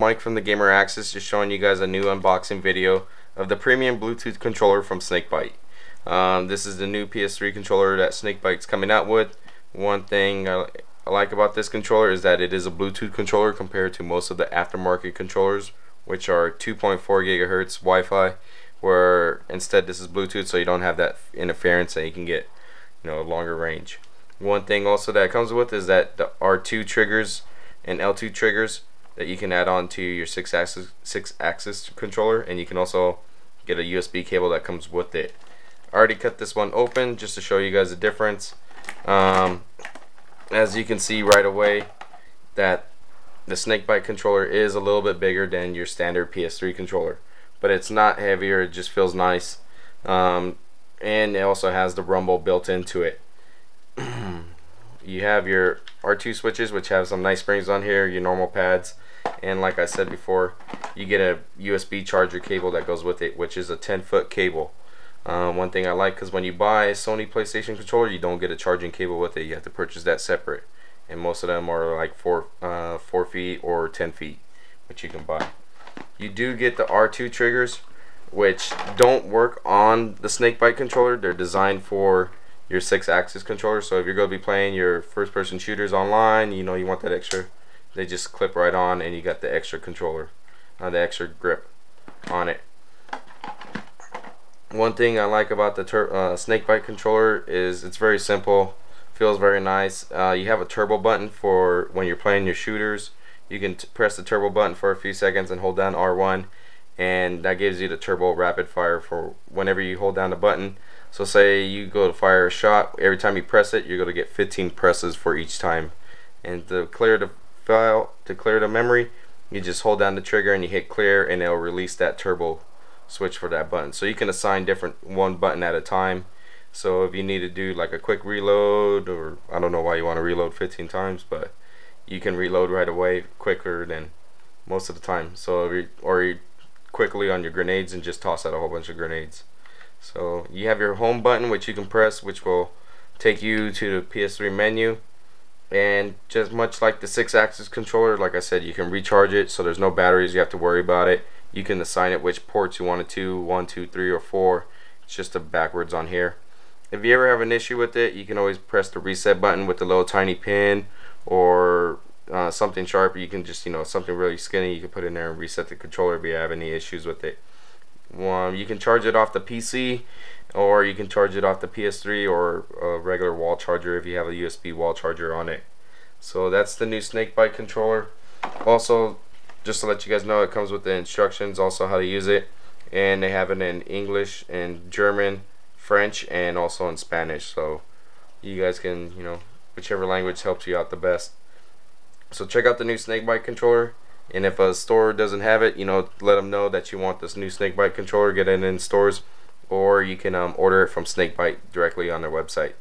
Mike from the Gamer Axis, just showing you guys a new unboxing video of the premium Bluetooth controller from Snakebyte. This is the new PS3 controller that Snakebyte's coming out with. One thing I like about this controller is that it is a Bluetooth controller compared to most of the aftermarket controllers, which are 2.4 gigahertz Wi-Fi, where instead this is Bluetooth, so you don't have that interference and you can get, a longer range. One thing also that comes with is that the R2 triggers and L2 triggers that you can add on to your 6-axis controller, and you can also get a USB cable that comes with it. I already cut this one open just to show you guys the difference. As you can see right away, that the Snakebyte controller is a little bit bigger than your standard PS3 controller, but it's not heavier, it just feels nice. And it also has the rumble built into it. You have your R2 switches, which have some nice springs on here, your normal pads, and like I said before, you get a USB charger cable that goes with it, which is a 10-foot cable. One thing I like, because when you buy a Sony PlayStation controller, you don't get a charging cable with it. You have to purchase that separate, and most of them are like 4 feet or 10 feet, which you can buy. You do get the R2 triggers, which don't work on the Snakebyte controller. They're designed for your 6-axis controller, so if you're going to be playing your first-person shooters online, you want that extra, they just clip right on, and you got the extra controller, the extra grip on it. One thing I like about the Snakebyte controller is it's very simple, feels very nice. You have a turbo button for when you're playing your shooters. You can press the turbo button for a few seconds and hold down R1, and that gives you the turbo rapid fire for whenever you hold down the button. So say you go to fire a shot, every time you press it, you're going to get 15 presses for each time. And to clear the file, to clear the memory, you just hold down the trigger and you hit clear, and it'll release that turbo switch for that button. So you can assign one button at a time. So if you need to do like a quick reload, or I don't know why you want to reload 15 times, but you can reload right away quicker than most of the time. So or quickly on your grenades and just toss out a whole bunch of grenades. So you have your home button, which you can press, which will take you to the PS3 menu, and just much like the 6-axis controller, like I said, you can recharge it, so there's no batteries you have to worry about it. You can assign it which ports you want it to, 1, 2, 3, or 4. It's just a backwards on here. If you ever have an issue with it, you can always press the reset button with the little tiny pin, or something sharp. You can just, something really skinny, you can put in there and reset the controller if you have any issues with it. You can charge it off the PC, or you can charge it off the PS3, or a regular wall charger if you have a USB wall charger on it. So that's the new Snakebyte controller. Also, just to let you guys know, it comes with the instructions, also how to use it, and they have it in English and German, French, and also in Spanish. So you guys can, whichever language helps you out the best. So check out the new Snakebyte controller. And if a store doesn't have it, let them know that you want this new Snakebyte controller, get it in stores, or you can order it from Snakebyte directly on their website.